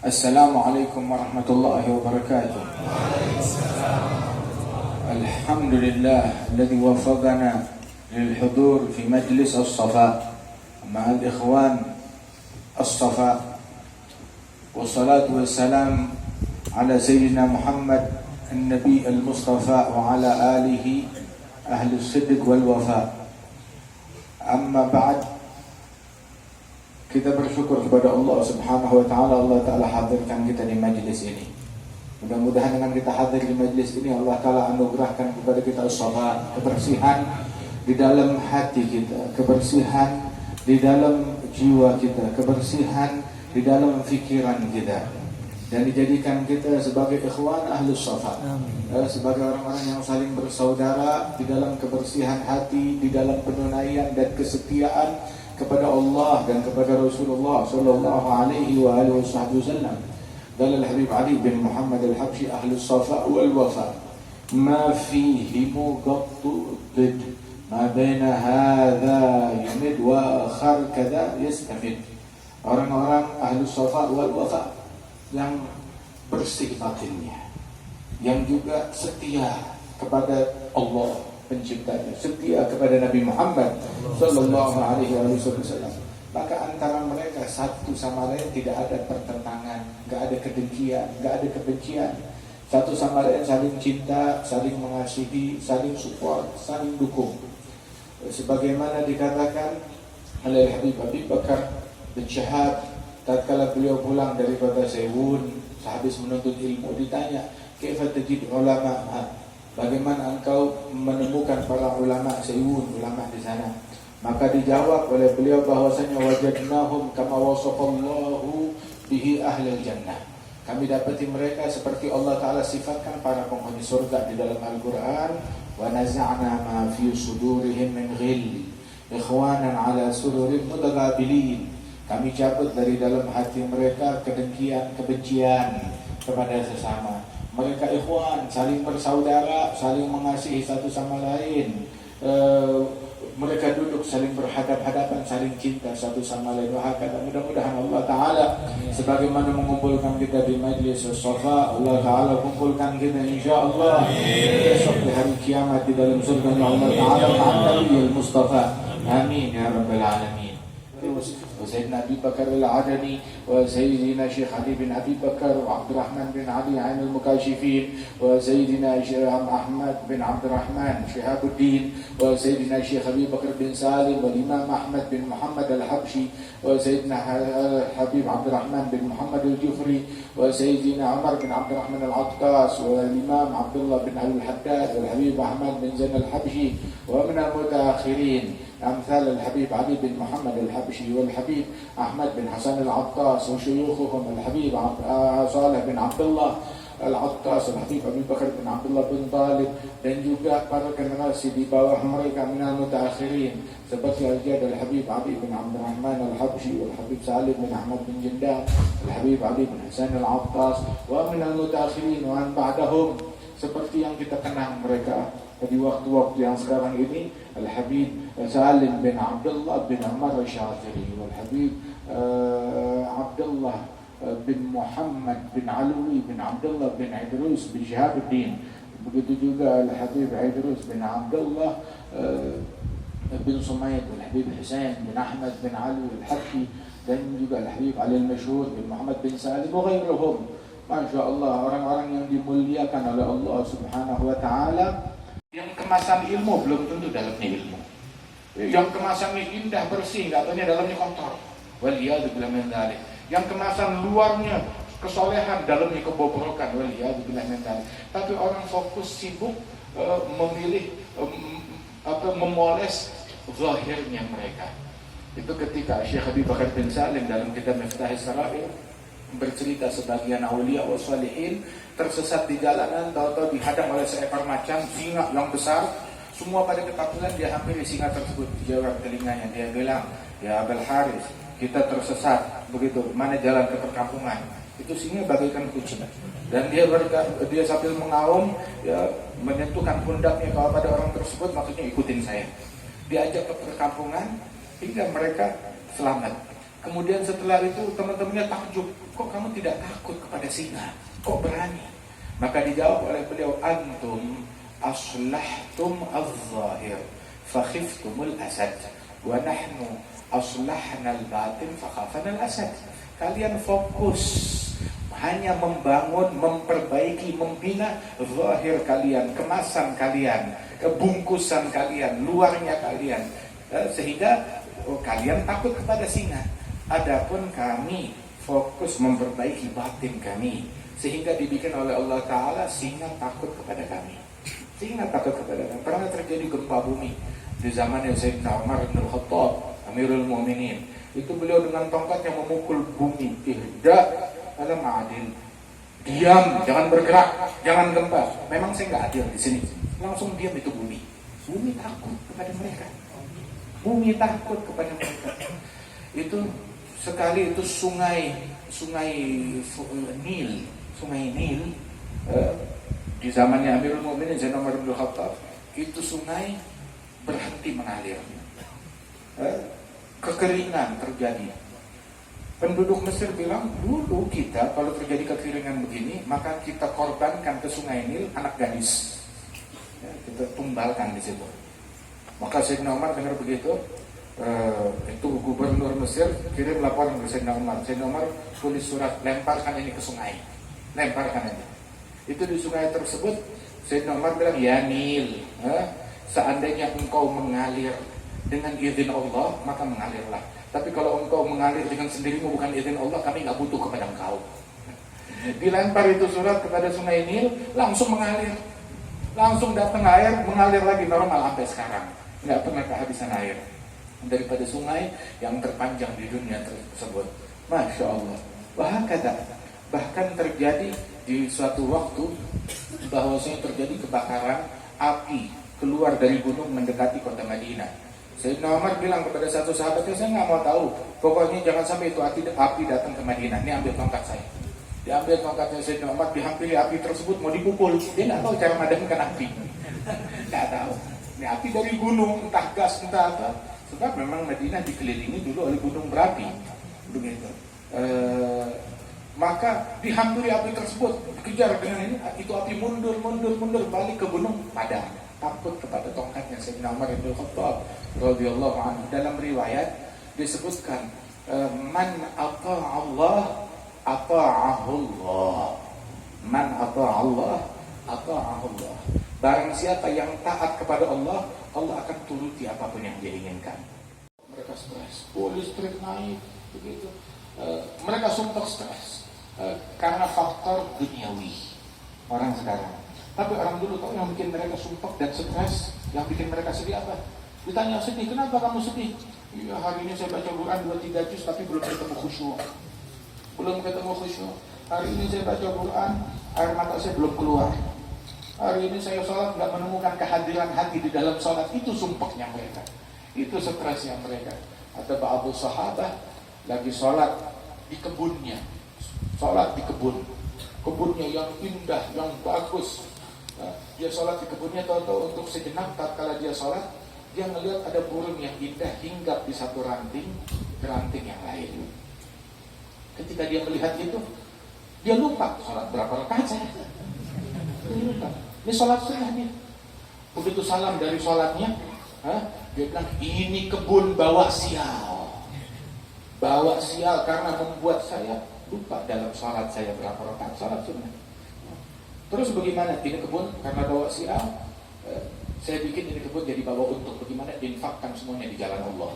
Assalamualaikum warahmatullahi wabarakatuh. Alhamdulillah alladhi wafaqana lilhudur fi majlis as-safa ma'al ikhwan as-safa. Wassalatu wassalam ala sayyidina Muhammad an-nabi al-mustafa wa ala alihi ahli as-sidq wal wafa. Amma ba'd. Kita bersyukur kepada Allah Subhanahu wa taala, Allah taala hadirkan kita di majlis ini. Mudah-mudahan dengan kita hadir di majlis ini Allah taala anugerahkan kepada kita salat, kebersihan di dalam hati kita, kebersihan di dalam jiwa kita, kebersihan di dalam fikiran kita, dan dijadikan kita sebagai ikhwan ahlus safa, sebagai orang-orang yang saling bersaudara di dalam kebersihan hati, di dalam penunaian dan kesetiaan kepada Allah dan kepada Rasulullah sallallahu alaihi wa alihi wasallam. Qala al-Habib Ali bin Muhammad al-Habshi ahli as-safa wal wafa ma fihi muqattu did ma baina hadha yamid wa akhar kada yastamid. Orang-orang ahli as-safa wal wafa yang bersih batinnya, yang juga setia kepada Allah penciptanya, setia kepada Nabi Muhammad sallallahu alaihi wasallam. Maka antara mereka satu sama lain tidak ada pertentangan, enggak ada kedengkian, enggak ada kebencian. Satu sama lain saling cinta, saling mengasihi, saling support, saling dukung. Sebagaimana dikatakan oleh Habib Bakar bin Syahab tatkala beliau pulang daripada Sewun sehabis menuntut ilmu, ditanya, "Kaifa tajid ulama?" Bagaimana engkau menemukan para ulama Sewun, ulama di sana? Maka dijawab oleh beliau bahwasanya wajadnahum kama wasafallahu bihi ahlul jannah. Kami dapati mereka seperti Allah taala sifatkan para penghuni surga di dalam Al-Qur'an, wa naza'na ma fi sudurihim min ghil ikhwanan ala sururin mutaqabilin. Kami cabut dari dalam hati mereka kedengkian, kebencian kepada sesama. Mereka ikhwan, saling bersaudara, saling mengasihi satu sama lain. Mereka duduk saling berhadap-hadapan, saling cinta satu sama lain. Mudah-mudahan Allah Ta'ala sebagaimana mengumpulkan kita di majlis as-safa, Allah Ta'ala kumpulkan kita insyaAllah besok di hari kiamat di dalam surga Allah Ta'ala ma'an Nabi al-Mustafa. Amin ya Rabbal Alamin. وسيدنا أبي بكر العدني وسيدنا شيخ علي بن أبي بكر وعبد الرحمن بن علي عين المكاشفين وسيدنا شيخ أحمد بن عبد الرحمن شهاب الدين وسيدنا شيخ أبي بكر بن سالم والإمام أحمد بن محمد الحبشي وسيدنا حبيب عبد الرحمن بن محمد الجفري وسيدنا عمر بن عبد الرحمن العطاس والإمام عبد الله بن علي الحداد والحبيب أحمد بن زين الحبشي ومن المتأخرين أمثال الحبيب علي بن محمد الحبشي والحبيب أحمد بن حسن العطاس وشيوخهم الحبيب صالح بن عبد الله العطاس الحبيب أبي بكر بن عبد الله بن طالب, dan juga para generasi di bawah mereka minal mutaakhirin seperti Al-Jad Al-Habib Ali bin Abdul Rahman Al-Habshi Al-Habib Salim bin Ahmad bin Jindan Al-Habib Ali bin Hasan Al-Attas wa minal mutaakhirin wa an ba'dahum, seperti yang kita kenang mereka di waktu-waktu yang sekarang ini, Al-Habib Salim bin Abdullah bin Umar Al-Syafiri Al-Habib Abdullah bin Muhammad bin Alwi bin Abdullah bin Idrus bin Shihabuddin. Begitu juga Al-Habib Idrus bin Abdullah bin Sumayd, Al-Habib Husain bin Ahmad bin Ali Al-Habshi, dan juga Al-Habib Ali Al-Mashhur bin Muhammad bin Salim wa ghairuhum. Masya Allah, orang-orang yang dimuliakan oleh Allah Subhanahu wa ta'ala, yang kemasan ilmu belum tentu dalamnya ilmu, yang kemasannya indah bersih, nggak taunya dalamnya kotor. Waliyadzubillah min dzalik. Yang kemasan luarnya kesolehan, dalamnya kebobrokan. Waliyadzubillah min dzalik. Tapi orang fokus sibuk memilih memoles zahirnya mereka. Itu ketika Syekh Abi Bakar bin Salim dalam kitab Miftahis Sarair bercerita sebagian awliya wa salihin tersesat di jalanan, tahu-tahu dihadang oleh seekor macan, singa yang besar. Semua pada ketakutan, dia hampiri singa tersebut, dijawab telinganya. Dia bilang, "Ya Abul Haris, kita tersesat, begitu, mana jalan ke perkampungan?" Itu singa bagaikan kucing, dan dia sambil mengaum, ya, menyentuhkan pundaknya kepada orang tersebut, maksudnya ikutin saya. Diajak ke perkampungan hingga mereka selamat. Kemudian setelah itu teman-temannya takjub, kok kamu tidak takut kepada singa? Kok berani? Maka dijawab oleh beliau, antum aslahtum az-zahir fakhiftumul asad wa nahnu aslahna al-batin fakhafana al-asad. Kalian fokus hanya membangun, memperbaiki, membina zahir kalian, kemasan kalian, bungkusan kalian, luarnya kalian, sehingga kalian takut kepada singa. Adapun kami fokus memperbaiki batin kami, sehingga dibikin oleh Allah Ta'ala singa takut kepada kami. Singa takut kepada kami. Pernah terjadi gempa bumi di zaman Sayyidina Umar bin Khattab, Amirul Mu'minin. Itu beliau dengan tongkatnya memukul bumi. Tidak, ada ma'adil. Diam, jangan bergerak, jangan gempa. Memang saya nggak adil di sini. Langsung diam itu bumi. Bumi takut kepada mereka. Bumi takut kepada mereka. Itu sekali itu sungai Nil di zamannya Amirul Mu'minin Sayyidina Umar bin Khattab, itu sungai berhenti mengalir. Kekeringan terjadi. Penduduk Mesir bilang, dulu kita kalau terjadi kekeringan begini, maka kita korbankan ke sungai Nil anak gadis. Kita tumbalkan di situ. Maka Sayyidina Umar dengar begitu, itu gubernur Mesir kirim laporan ke Sayyidina Umar. Sayyidina Umar tulis surat, lemparkan ini ke sungai, lemparkan ini. Itu di sungai tersebut Sayyidina Umar bilang, ya Nil, seandainya engkau mengalir dengan izin Allah, maka mengalirlah. Tapi kalau engkau mengalir dengan sendirimu bukan izin Allah, kami nggak butuh kepada engkau. Dilempar itu surat kepada sungai Nil, langsung mengalir, langsung datang air, mengalir lagi normal sampai sekarang, nggak pernah kehabisan air. Daripada sungai yang terpanjang di dunia tersebut. Masya Allah. Bahkan terjadi di suatu waktu bahwasanya terjadi kebakaran api keluar dari gunung mendekati kota Madinah. Sayyidina Umar bilang kepada satu sahabatnya, saya nggak mau tahu, pokoknya jangan sampai itu api datang ke Madinah. Ini ambil tongkat saya. Diambil tongkatnya Sayyidina Umar, dihampiri api tersebut, mau dipukul. Dia nggak tahu cara memadamkan api. Nggak tahu. Ini api dari gunung, entah gas, entah apa. Sebab memang Madinah dikelilingi dulu oleh gunung berapi, begitu. Maka dihampiri api tersebut, dikejar dengan ini, itu api mundur balik ke gunung padam. Takut kepada tongkatnya Sayyidina Umar bin Khattab radhiyallahu anhu. Dalam riwayat disebutkan, man ata'a Allah ata'ahu Allah. Man ata'a Allah ata'ahu Allah. Barang siapa yang taat kepada Allah, Allah akan turuti apapun yang dia inginkan. Mereka stres, listrik naik, begitu. Mereka sumpah stres karena faktor duniawi orang sekarang. Tapi orang dulu tahu yang bikin mereka sumpah dan stres, yang bikin mereka sedih apa? Ditanya sedih, kenapa kamu sedih? Ya, hari ini saya baca Quran 2-3 juz tapi belum ketemu khusyuk. Hari ini saya baca Quran, air mata saya belum keluar. Hari ini saya sholat nggak menemukan kehadiran hati di dalam sholat. Itu sumpahnya mereka, itu stresnya mereka. Ada ba'du sahabat lagi sholat di kebunnya, sholat di kebunnya yang indah, yang bagus. Dia sholat di kebunnya, tahu-tahu untuk sejenak tatkala dia sholat, dia melihat ada burung yang indah hinggap di satu ranting ke ranting yang lain. Ketika dia melihat itu, dia lupa sholat berapa rakaat saya. Ini sholat sunnah nih. Begitu salam dari sholatnya, dia bilang, ini kebun bawa sial. Bawa sial karena membuat saya lupa dalam sholat saya berapa rakaat sholat sunnah. Terus bagaimana? Ini kebun karena bawa sial, saya bikin ini kebun jadi bawa untung. Bagaimana? Diinfakkan semuanya di jalan Allah.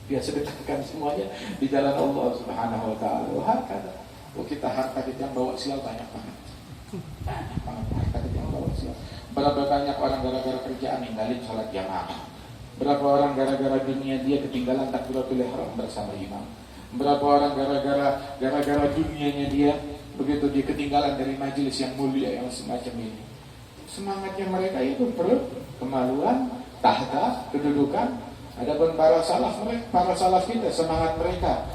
Dia sedekahkan semuanya di jalan Allah Subhanahu wa ta'ala. Kita harta kita yang bawa sial banyak banget. Berapa banyak orang gara-gara kerjaan ninggalin sholat jamaah. Berapa orang gara-gara dunia dia ketinggalan takbiratul ihram bersama imam. Berapa orang gara-gara dunianya dia begitu dia ketinggalan dari majelis yang mulia yang semacam ini. Semangatnya mereka itu kemaluan, tahta, kedudukan. Adapun para salaf kita, semangat mereka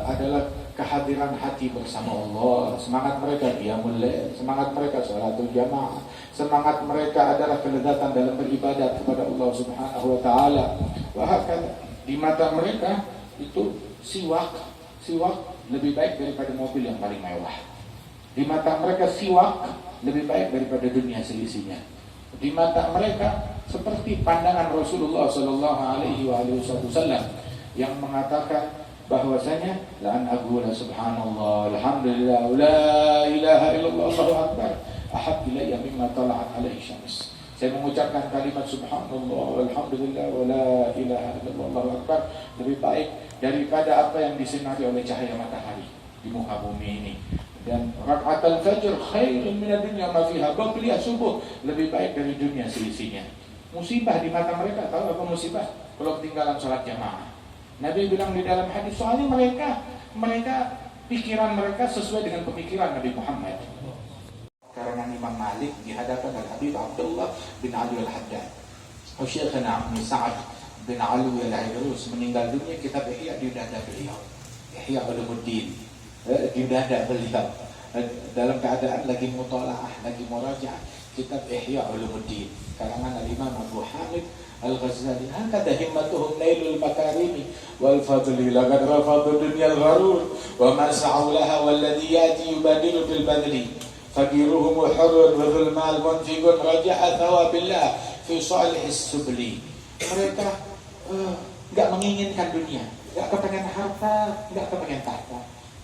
adalah kehadiran hati bersama Allah. Semangat mereka qiyamul lail, semangat mereka sholatul jamaah, semangat mereka adalah kelezatan dalam beribadat kepada Allah Subhanahu wa taala. Bahkan di mata mereka itu siwak siwak lebih baik daripada mobil yang paling mewah. Di mata mereka siwak lebih baik daripada dunia seisinya. Di mata mereka seperti pandangan Rasulullah Sallallahu Alaihi Wasallam yang mengatakan bahwasanya la an aqula subhanallah alhamdulillah la ilaha illallah Allahu akbar ahab ilayya mimma tala'at alaihi syams. Saya mengucapkan kalimat subhanallah alhamdulillah wa la ilaha illallah Allahu akbar lebih baik daripada apa yang disinari oleh cahaya matahari di muka bumi ini. Dan rakaat al-fajr khairun min ad-dunya ma fiha. Baqliyah subuh lebih baik dari dunia seisinya. Musibah di mata mereka, tahu apa musibah? Kalau ketinggalan sholat jamaah. Nabi bilang di dalam hadis, soalnya mereka pikiran mereka sesuai dengan pemikiran Nabi Muhammad. Karena Imam Malik di hadapan Al-Habib Abdullah bin Ali Al-Haddad. Syekhana Ibn Sa'ad bin Alwi Al-Ayrus meninggal dunia, kitab Ihya di dada beliau. Ihya Ulumuddin di dada beliau. Dalam keadaan lagi mutalaah, lagi murajaah kitab Ihya Ulumuddin karangan Al-Imam Abu Hamid Al-Ghazali. Hakada himmatuhum nailul makarimi wal fadli laqad rafadu dunyal gharur wa ma sa'u laha walladhi yati yubadilu fil badli faqiruhum hurrun wa dhul mal munfiqun raja'a thawabillah fi salihis subli. Mereka enggak menginginkan dunia, enggak kepengen harta, enggak kepengen tahta.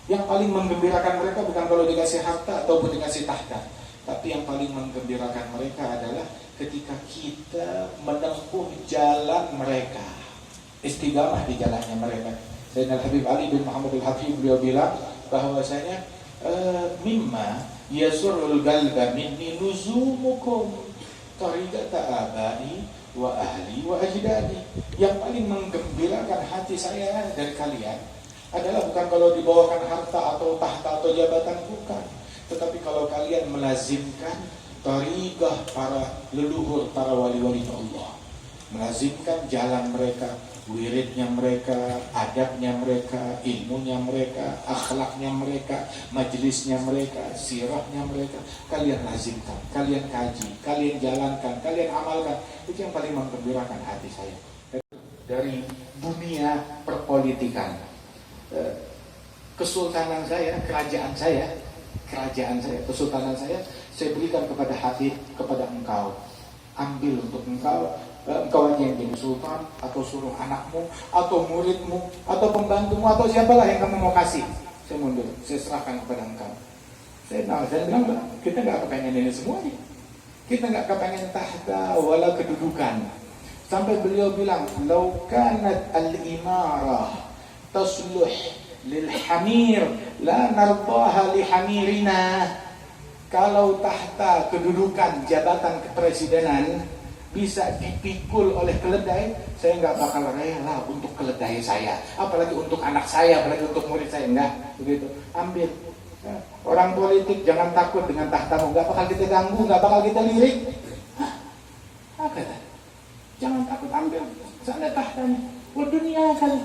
Yang paling menggembirakan mereka bukan kalau dikasih harta ataupun dikasih tahta, tapi yang paling menggembirakan mereka adalah ketika kita menempuh jalan mereka, istiqamah di jalannya mereka. Sayyidina Al-Habib Ali bin Muhammad Al-Hafidh beliau bilang bahwasanya mimma yasurul galba minni nuzumukum tariqata abai wa ahli wa ajdadi. Yang paling menggembirakan hati saya dari kalian adalah bukan kalau dibawakan harta atau tahta atau jabatan, bukan, tetapi kalau kalian melazimkan tariqah para leluhur, para wali-wali Allah, melazimkan jalan mereka, wiridnya mereka, adabnya mereka, ilmunya mereka, akhlaknya mereka, majlisnya mereka, sirahnya mereka, kalian lazimkan, kalian kaji, kalian jalankan, kalian amalkan. Itu yang paling menggembirakan hati saya. Dari dunia perpolitikan, kesultanan saya, kerajaan saya, kesultanan saya berikan kepada Habib, kepada engkau. Ambil untuk engkau, engkau aja yang jadi sultan, atau suruh anakmu, atau muridmu, atau pembantumu, atau siapalah yang kamu mau kasih. Saya mundur, saya serahkan kepada engkau. Saya bilang, kita nggak kepengen ini semua nih. Kita nggak kepengen tahta wala kedudukan. Sampai beliau bilang, "Lau kanat al-imarah tasluh lil hamir la nardaha li hamirina." Kalau tahta, kedudukan, jabatan kepresidenan bisa dipikul oleh keledai, saya nggak bakal rela untuk keledai saya, apalagi untuk anak saya, apalagi untuk murid saya. Enggak begitu, ambil. Orang politik jangan takut dengan tahtamu, nggak bakal kita ganggu, nggak bakal kita lirik. Apa itu? Jangan takut, ambil. Sana tahtanya. Dunia kali.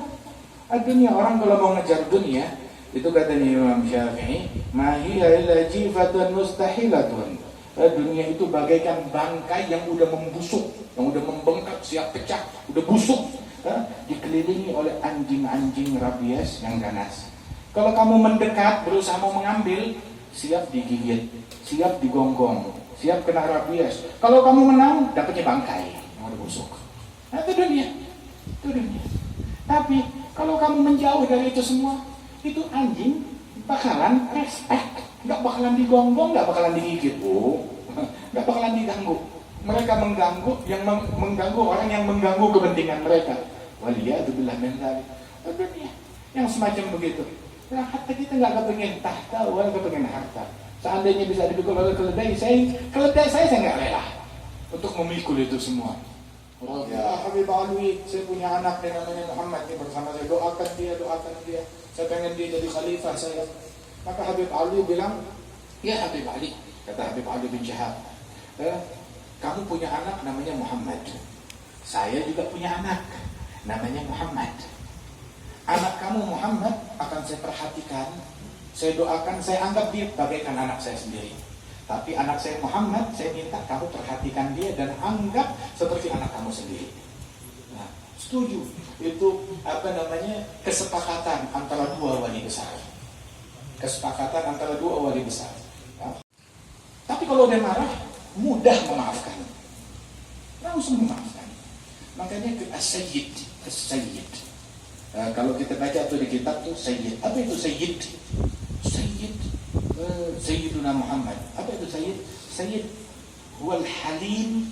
Dunia, orang kalau mau ngejar dunia, itu katanya Imam Syafi'i, mahiya illa jifatun mustahilatun. Dunia itu bagaikan bangkai yang udah membusuk, yang udah membengkak, siap pecah, udah busuk, dikelilingi oleh anjing-anjing rabies yang ganas. Kalau kamu mendekat, berusaha mau mengambil, siap digigit, siap digonggong, siap kena rabies. Kalau kamu menang, dapatnya bangkai yang udah busuk. Itu dunia, itu dunia. Tapi kalau kamu menjauh dari itu semua, itu anjing bakalan respect, nggak bakalan digonggong, nggak bakalan digigit, nggak bakalan diganggu. Mereka mengganggu, yang mengganggu orang yang mengganggu kepentingan mereka. Waliyadzubillah min dzalik. Dunia yang semacam begitu. Nah, hatta kita nggak kepengen tahta, wala kepengen harta. Seandainya bisa dipikul oleh keledai saya nggak rela untuk memikul itu semua. Ya Habib Alwi, saya punya anak yang namanya Muhammad ini bersama saya, doakan dia. Saya pengen dia jadi khalifah saya. Maka Habib Alwi bilang, ya Habib Ali, kata Habib Ali bin Syahab, kamu punya anak namanya Muhammad. Saya juga punya anak namanya Muhammad. Anak kamu Muhammad akan saya perhatikan, saya doakan, saya anggap dia bagaikan anak saya sendiri. Tapi anak saya Muhammad, saya minta kamu perhatikan dia dan anggap seperti anak kamu sendiri. Nah, Setuju. Itu kesepakatan antara dua wali besar. Kesepakatan antara dua wali besar. Ya. Tapi kalau dia marah, mudah memaafkan. Langsung memaafkan. Makanya as-sayyid. Kalau kita baca tuh di kitab tuh sayyid. Apa itu sayyid? Sayyid. Sayyiduna Muhammad. Apa itu sayyid? Sayyid huwal halim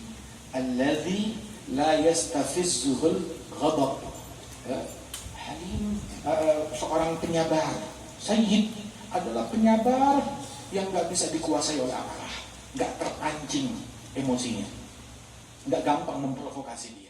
alladhi la yastafizzuhul ghadab. Halim, seorang penyabar. Sayyid adalah penyabar yang gak bisa dikuasai oleh amarah, gak terpancing emosinya, gak gampang memprovokasi dia.